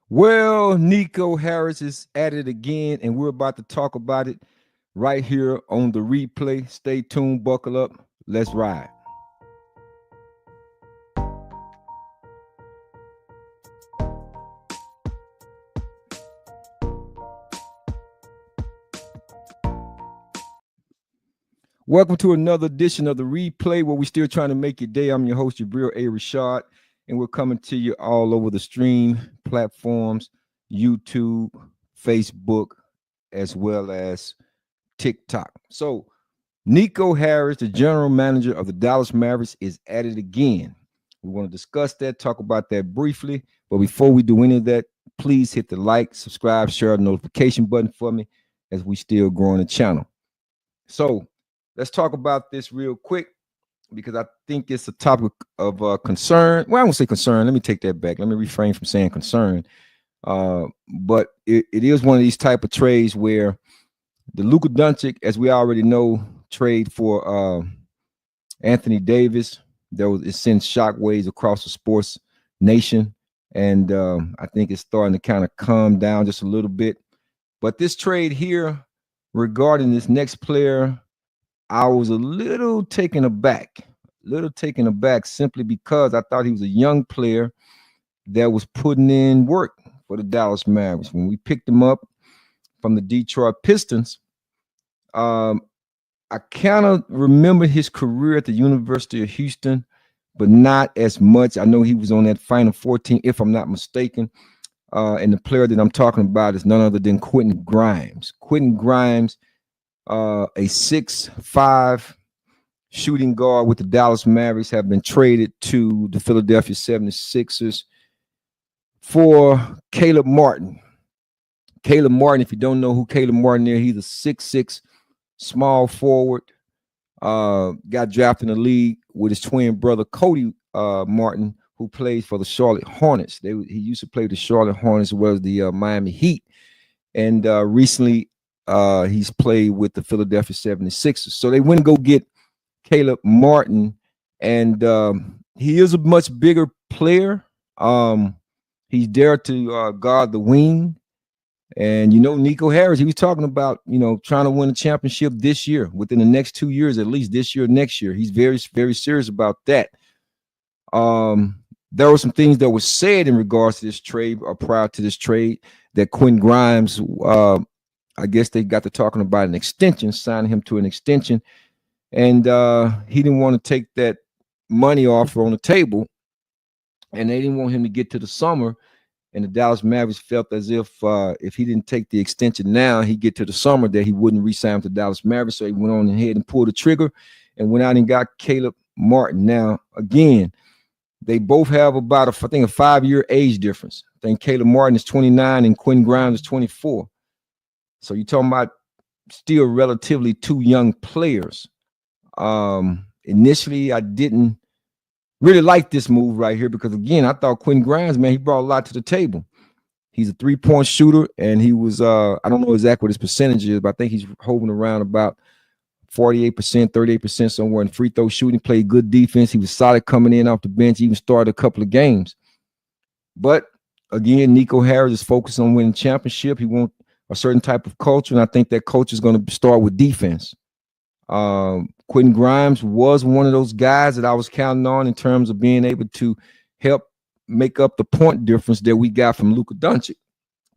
Well, Nico Harris is at it again, and we're about to talk about it right here on the replay. Stay tuned, buckle up. Let's ride. Welcome to another edition of the replay where we're still trying to make your day. I'm your host, Jabril A. Rashad, and we're coming to you all over the stream platforms, YouTube, Facebook, as well as TikTok. So, Nico Harris, the general manager of the Dallas Mavericks, is at it again. We want to discuss that, talk about that briefly. But before we do any of that, please hit the like, subscribe, share, notification button for me as we still growing the channel. So let's talk about this real quick because I think it's a topic of concern. Well, I won't say concern. Let me take that back. Let me refrain from saying concern. But it is one of these type of trades where the Luka Doncic, as we already know, trade for Anthony Davis. It sends shockwaves across the sports nation, and I think it's starting to kind of calm down just a little bit. But this trade here regarding this next player, I was a little taken aback simply because I thought he was a young player that was putting in work for the Dallas Mavericks. When we picked him up from the Detroit Pistons, I kind of remember his career at the University of Houston, but not as much. I know he was on that Final 14, if I'm not mistaken. And the player that I'm talking about is none other than Quentin Grimes. Quentin Grimes, a 6'5" shooting guard with the Dallas Mavericks, have been traded to the Philadelphia 76ers for Caleb Martin. Caleb Martin, if you don't know who Caleb Martin is, he's a 6'6" small forward. Got drafted in the league with his twin brother Cody Martin, who plays for the Charlotte Hornets. He used to play with the Charlotte Hornets as well as the Miami Heat. And recently he's played with the Philadelphia 76ers. So they went and go get Caleb Martin, and he is a much bigger player. He's there to guard the wing. And, Nico Harris, he was talking about, trying to win a championship this year, within the next 2 years, at least this year, next year. He's very, very serious about that. There were some things that were said in regards to this trade or prior to this trade that Quentin Grimes, I guess they got to talking about an extension, signing him to an extension. And he didn't want to take that money offer on the table. And they didn't want him to get to the summer. And the Dallas Mavericks felt as if he didn't take the extension now, he'd get to the summer that he wouldn't re-sign to the Dallas Mavericks. So he went on ahead and pulled the trigger and went out and got Caleb Martin. Now, again, they both have about, I think, a 5-year age difference. I think Caleb Martin is 29 and Quentin Grimes is 24. So you're talking about still relatively two young players. Initially, I didn't really like this move right here because, again, I thought Quentin Grimes, man, he brought a lot to the table. He's a three-point shooter, and he was, I don't know exactly what his percentage is, but I think he's hovering around about 48%, 38% somewhere in free throw shooting. Played good defense. He was solid coming in off the bench, even started a couple of games. But, again, Nico Harris is focused on winning championship. He wants a certain type of culture, and I think that culture is going to start with defense. Quentin Grimes was one of those guys that I was counting on in terms of being able to help make up the point difference that we got from Luka Doncic.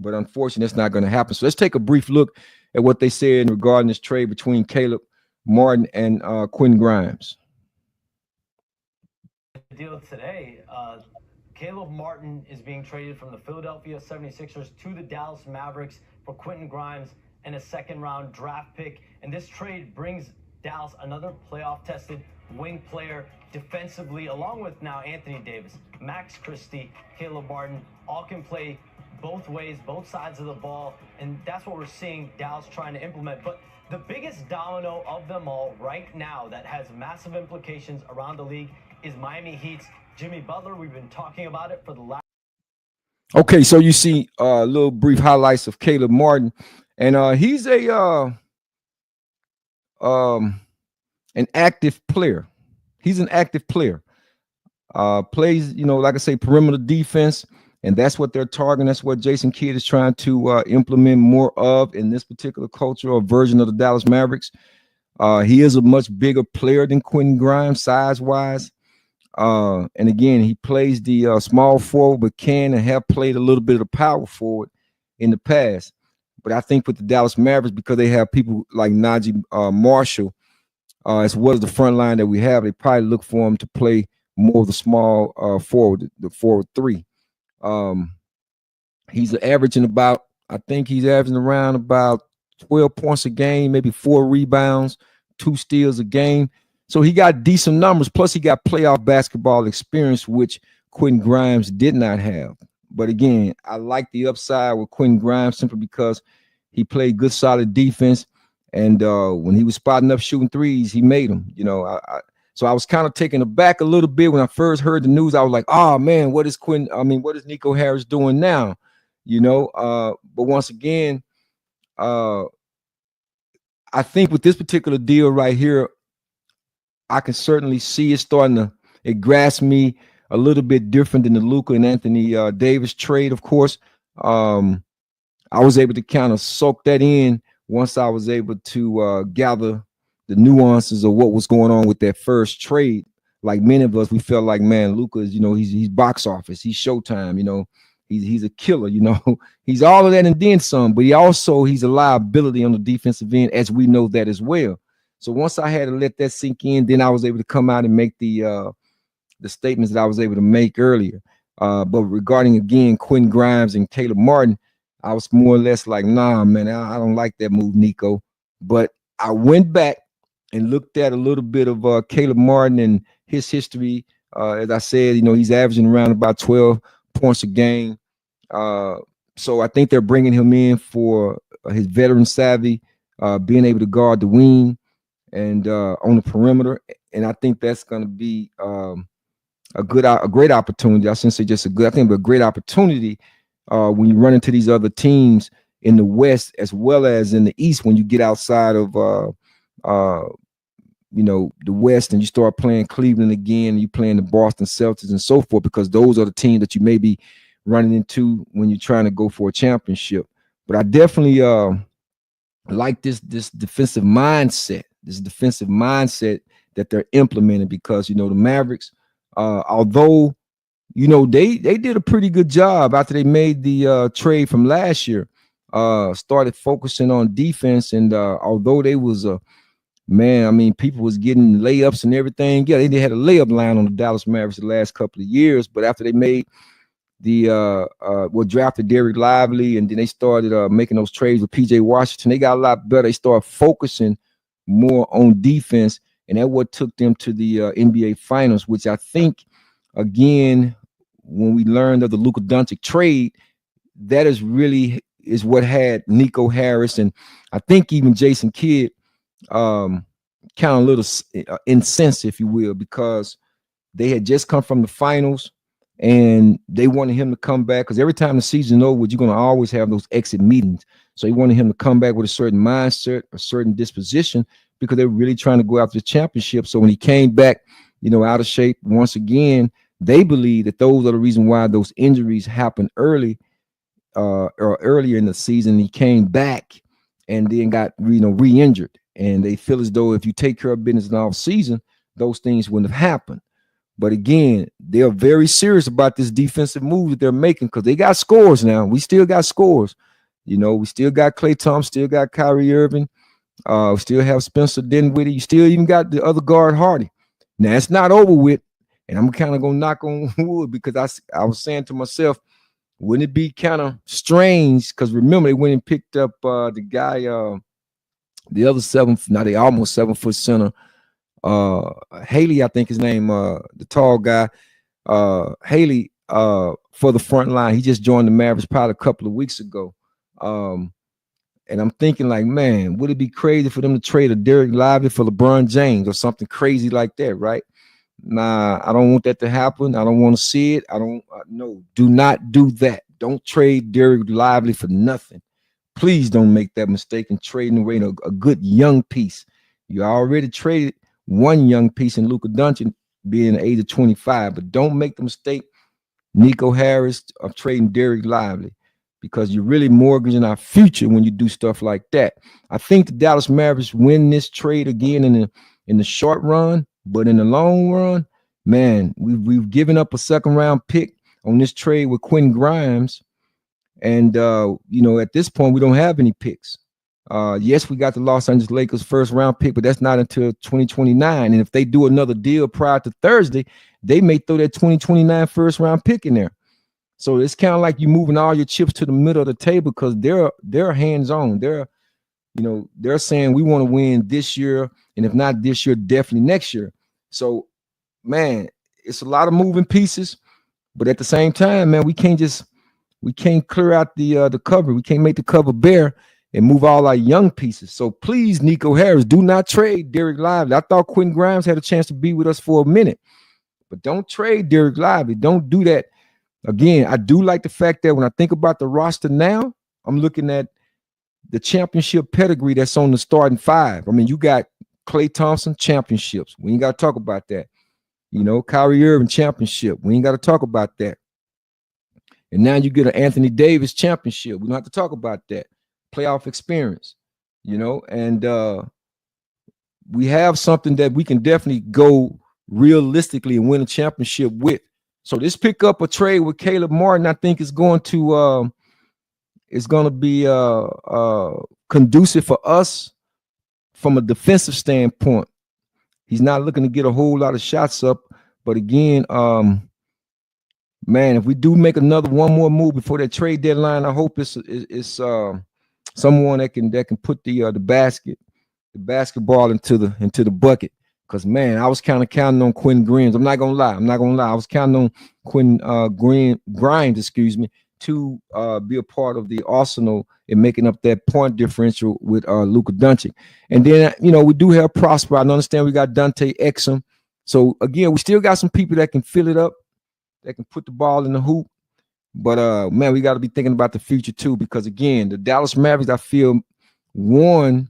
But unfortunately, that's not going to happen. So let's take a brief look at what they said regarding this trade between Caleb Martin and Quentin Grimes. The deal today, Caleb Martin is being traded from the Philadelphia 76ers to the Dallas Mavericks for Quentin Grimes and a second-round draft pick. And this trade brings Dallas another playoff-tested wing player defensively, along with now Anthony Davis, Max Christie, Caleb Martin, all can play both ways, both sides of the ball, and that's what we're seeing Dallas trying to implement. But the biggest domino of them all right now that has massive implications around the league is Miami Heat's Jimmy Butler. We've been talking about it for the last. Okay, so you see little brief highlights of Caleb Martin, and he's an active player. He's an active player. Plays, like I say, perimeter defense. And that's what they're targeting. That's what Jason Kidd is trying to implement more of in this particular culture or version of the Dallas Mavericks. He is a much bigger player than Quentin Grimes, size-wise. And again, he plays the small forward, but can and have played a little bit of the power forward in the past. But I think with the Dallas Mavericks, because they have people like Najee Marshall, as well as the front line that we have, they probably look for him to play more of the small forward, the forward three. Um, he's averaging about, I think he's averaging around about 12 points a game, maybe 4 rebounds, 2 steals a game. So he got decent numbers. Plus, he got playoff basketball experience, which Quentin Grimes did not have. But again, I like the upside with Quentin Grimes simply because he played good, solid defense. And when he was spotting up shooting threes, he made them. So I was kind of taken aback a little bit when I first heard the news. I was like, oh man, what is Nico Harris doing now? But once again, I think with this particular deal right here, I can certainly see it grasps me a little bit different than the Luka and Anthony Davis trade, of course. I was able to kind of soak that in once I was able to gather the nuances of what was going on with that first trade. Like many of us, we felt like, man, Luka is, he's box office, he's Showtime, he's a killer, he's all of that and then some, but he's a liability on the defensive end, as we know that as well. So once I had to let that sink in, then I was able to come out and make the statements that I was able to make earlier. But regarding again Quentin Grimes and Caleb Martin, I was more or less like, nah, man, I don't like that move, Nico. But I went back and looked at a little bit of Caleb Martin and his history. As I said, he's averaging around about 12 points a game. So I think they're bringing him in for his veteran savvy, being able to guard the wing and on the perimeter. And I think that's going to be a great opportunity. I shouldn't say just a great opportunity when you run into these other teams in the West as well as in the East. When you get outside of the West and you start playing Cleveland again, and you playing the Boston Celtics and so forth, because those are the teams that you may be running into when you're trying to go for a championship. But I definitely like this defensive mindset, that they're implementing, because the Mavericks, although they did a pretty good job after they made the trade from last year, started focusing on defense, and although they was people was getting layups and everything. Yeah, they had a layup line on the Dallas Mavericks the last couple of years, but after they made drafted Derek Lively, and then they started making those trades with PJ Washington, they got a lot better. They started focusing more on defense, and that's what took them to the NBA Finals, which I think, again, when we learned of the Luka Doncic trade, that is what had Nico Harris, and I think even Jason Kidd kind of a little incensed, if you will, because they had just come from the finals and they wanted him to come back, because every time the season over, you're going to always have those exit meetings. So he wanted him to come back with a certain mindset, a certain disposition, because they're really trying to go after the championship. So when he came back, out of shape once again, they believe that those are the reason why those injuries happened early or earlier in the season. He came back and then got re-injured, and they feel as though if you take care of business in the off season, those things wouldn't have happened. But again, they're very serious about this defensive move that they're making, because they got scores now. We still got scores. We still got Klay Thompson, still got Kyrie Irving, still have Spencer Dinwiddie. You still even got the other guard, Hardy. Now, it's not over with, and I'm kind of going to knock on wood, because I was saying to myself, wouldn't it be kind of strange? Because remember, they went and picked up the guy, the other almost 7-foot center, Haley, I think his name, the tall guy, Haley, for the front line. He just joined the Mavericks probably a couple of weeks ago. And I'm thinking, like, man, would it be crazy for them to trade a Derek Lively for LeBron James or something crazy like that, right? Nah, I don't want that to happen. I don't want to see it. No, do not do that. Don't trade Derek Lively for nothing. Please don't make that mistake in trading away a good young piece. You already traded one young piece in Luka Doncic being the age of 25, but don't make the mistake Nico Harris of trading Derek Lively, because you're really mortgaging our future when you do stuff like that. I think the Dallas Mavericks win this trade again in the short run, but in the long run, man, we've given up a second round pick on this trade with Quentin Grimes, and at this point we don't have any picks. Yes, we got the Los Angeles Lakers first round pick, but that's not until 2029. And if they do another deal prior to Thursday, they may throw that 2029 first round pick in there. So it's kind of like you moving all your chips to the middle of the table, because they're hands on. They're saying we want to win this year, and if not this year, definitely next year. So, man, it's a lot of moving pieces, but at the same time, man, we can't clear out the cover. We can't make the cover bare and move all our young pieces. So please, Nico Harris, do not trade Derek Lively. I thought Quentin Grimes had a chance to be with us for a minute, but don't trade Derek Lively. Don't do that. Again, I do like the fact that when I think about the roster now, I'm looking at the championship pedigree that's on the starting five. I mean, you got Klay Thompson championships. We ain't got to talk about that. Kyrie Irving championship. We ain't got to talk about that. And now you get an Anthony Davis championship. We don't have to talk about that. Playoff experience, and we have something that we can definitely go realistically and win a championship with. So this pick up a trade with Caleb Martin, I think is going to be conducive for us from a defensive standpoint. He's not looking to get a whole lot of shots up, but again, man, if we do make one more move before that trade deadline, I hope it's someone that can put the basketball into the bucket. Because, man, I was kind of counting on Quentin Grimes. I'm not gonna lie. I was counting on Quentin Grimes, to be a part of the arsenal in making up that point differential with Luka Doncic. And then we do have Prosper. I understand we got Dante Exum. So again, we still got some people that can fill it up, that can put the ball in the hoop. But man, we got to be thinking about the future too, because again, the Dallas Mavericks, I feel, won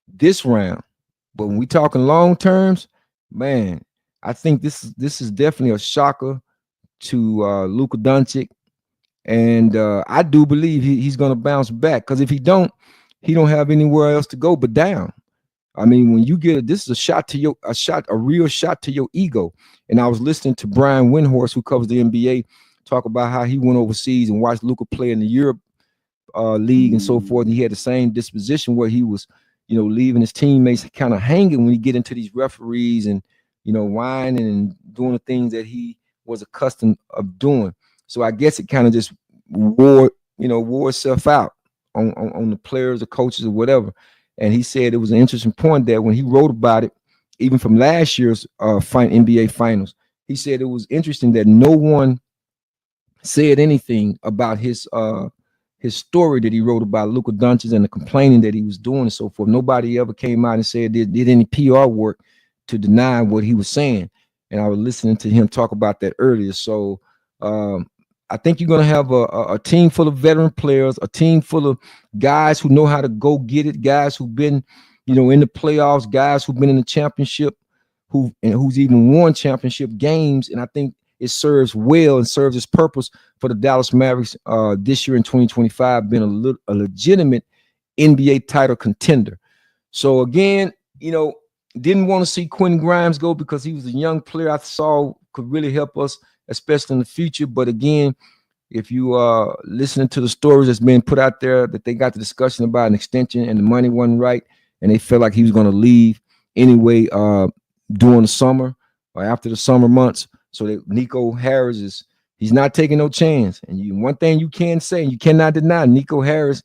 this round. But when we talking long terms, man, I think this is definitely a shocker to Luka Doncic, and I do believe he's going to bounce back, because if he don't have anywhere else to go but down. I mean, when you get this is a real shot to your ego. And I was listening to Brian Windhorst, who covers the NBA, talk about how he went overseas and watched Luka play in the Europe league and so forth. And he had the same disposition where he was, leaving his teammates kind of hanging when he get into these referees and, whining and doing the things that he was accustomed of doing. So I guess it kind of just wore itself out on the players, the coaches, or whatever. And he said it was an interesting point that when he wrote about it, even from last year's NBA Finals, he said it was interesting that no one said anything about his story that he wrote about Luka Doncic and the complaining that he was doing and so forth. Nobody ever came out and said did any PR work to deny what he was saying. And I was listening to him talk about that earlier. So I think you're going to have a team full of veteran players, a team full of guys who know how to go get it, guys who've been, in the playoffs, guys who've been in the championship, who's even won championship games. And I think it serves well and serves its purpose for the Dallas Mavericks this year in 2025, being a legitimate NBA title contender. So again, didn't want to see Quentin Grimes go because he was a young player I saw could really help us, especially in the future. But again, if you are listening to the stories that's being put out there, that they got the discussion about an extension and the money wasn't right, and they felt like he was going to leave anyway during the summer or after the summer months. So that Nico Harris he's not taking no chance. And one thing you can say, you cannot deny, Nico Harris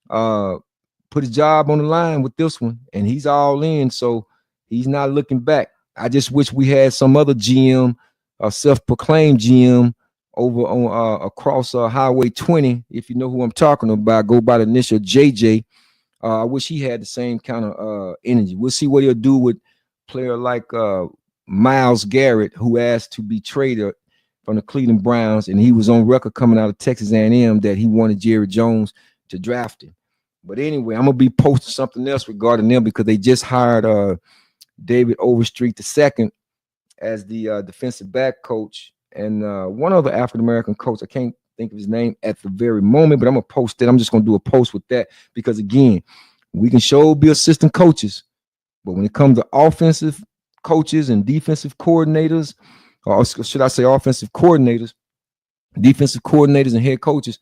put his job on the line with this one, and he's all in. So he's not looking back. I just wish we had some other GM, a self-proclaimed GM, over on across Highway 20. If you know who I'm talking about, go by the initial JJ. I wish he had the same kind of energy. We'll see what he'll do with a player like Myles Garrett, who asked to be traded from the Cleveland Browns, and he was on record coming out of Texas A&M that he wanted Jerry Jones to draft him. But anyway, I'm gonna be posting something else regarding them because they just hired David Overstreet II as the defensive back coach one other African American coach. I can't think of his name at the very moment, but I'm gonna post it. I'm just gonna do a post with that because again, we can show be assistant coaches, but when it comes to offensive coaches and defensive coordinators, or should I say offensive coordinators, defensive coordinators and head coaches,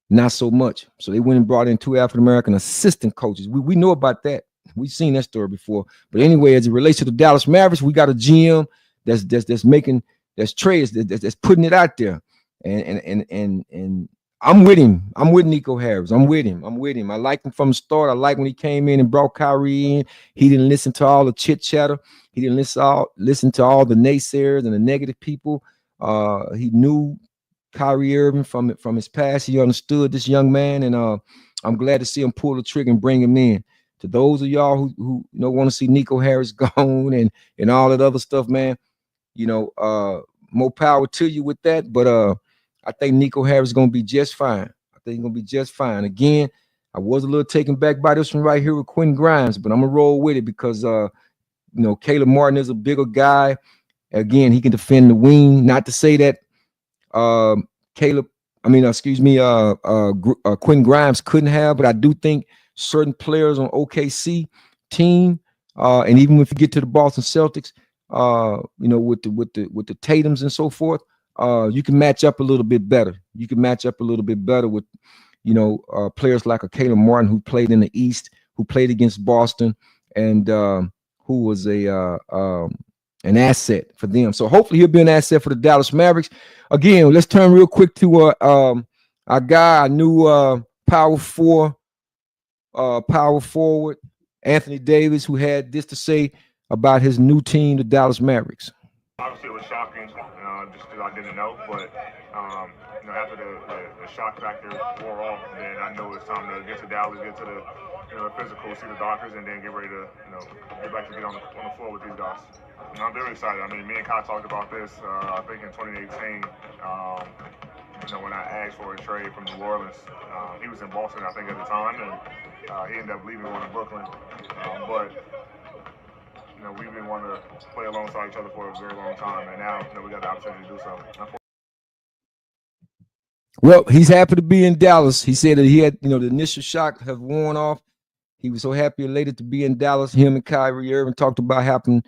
not so much. So they went and brought in two African American assistant coaches. We know about that. We've seen that story before. But anyway, as it relates to the Dallas Mavericks, we got a GM that's making that's trades that's putting it out there, and I'm with him. I'm with Nico Harris. I'm with him. I like him from the start. I like when he came in and brought Kyrie in. He didn't listen to all the chit chatter. He didn't listen to all the naysayers and the negative people. He knew Kyrie Irving from his past. He understood this young man, and I'm glad to see him pull the trigger and bring him in. To those of y'all who want to see Nico Harris gone and all that other stuff, man, more power to you with that. But I think Nico Harris is gonna be just fine. I think he's gonna be just fine. Again, I was a little taken back by this one right here with Quentin Grimes, but I'm gonna roll with it because Caleb Martin is a bigger guy. Again, he can defend the wing. Not to say that Quentin Grimes couldn't have, but I do think certain players on OKC team, and even if you get to the Boston Celtics, with the Tatums and so forth, you can match up a little bit better. You can match up a little bit better with, players like a Caleb Martin who played in the East, who played against Boston, and who was an asset for them. So hopefully he'll be an asset for the Dallas Mavericks. Again, let's turn real quick to our guy, our new power forward, Anthony Davis, who had this to say about his new team, the Dallas Mavericks. Obviously, it was shocking, just because I didn't know. But after the shock factor wore off, then I know it's time to get to Dallas, get to the physical, see the doctors, and then get ready to get back to get on the floor with these guys. I'm very excited. I mean, me and Kai talked about this. I think in 2018. When I asked for a trade from New Orleans, he was in Boston, I think, at the time, and he ended up leaving, going to Brooklyn. But we've been wanting to play alongside each other for a very long time, and now we got the opportunity to do so. Well, he's happy to be in Dallas. He said that he had, the initial shock have worn off. He was so happy and elated to be in Dallas. Him and Kyrie Irving talked about happening,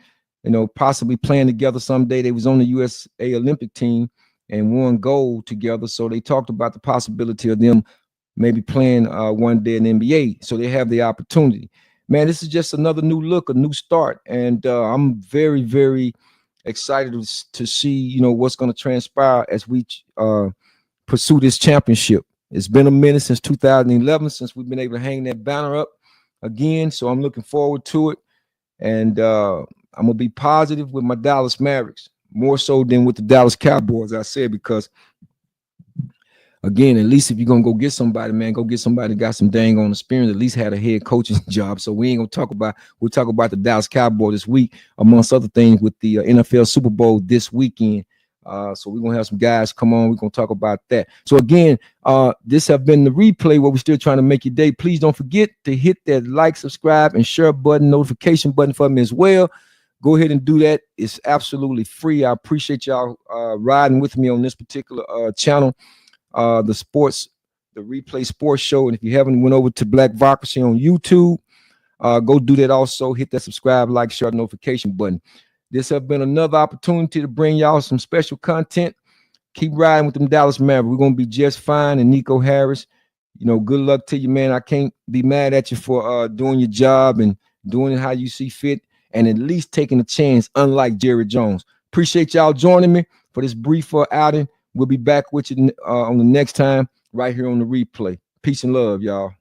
possibly playing together someday. They was on the USA Olympic team and won gold together. So they talked about the possibility of them maybe playing one day in the NBA. So they have the opportunity. Man, this is just another new look, a new start. And I'm very, very excited to see, what's going to transpire as we pursue this championship. It's been a minute since 2011, since we've been able to hang that banner up again. So I'm looking forward to it. And I'm going to be positive with my Dallas Mavericks, more so than with the Dallas Cowboys, I said, because again, at least if you're gonna go get somebody, man, go get somebody that got some dang on experience, at least had a head coaching job. So we ain't gonna we'll talk about the Dallas Cowboys this week, amongst other things, with the NFL Super Bowl this weekend. So we're gonna have some guys come on. We're gonna talk about that. So again, this have been the replay where we're still trying to make your day. Please don't forget to hit that like, subscribe, and share button, notification button for me as well. Go ahead and do that. It's absolutely free. I appreciate y'all riding with me on this particular channel, the replay sports show. And if you haven't went over to Blackvocracy on YouTube, go do that also. Hit that subscribe, like, share, notification button. This has been another opportunity to bring y'all some special content. Keep riding with them Dallas Mavericks. We're going to be just fine. And Nico Harris, good luck to you, man. I can't be mad at you for doing your job and doing it how you see fit, and at least taking a chance, unlike Jerry Jones. Appreciate y'all joining me for this brief outing. We'll be back with you on the next time right here on the replay. Peace and love, y'all.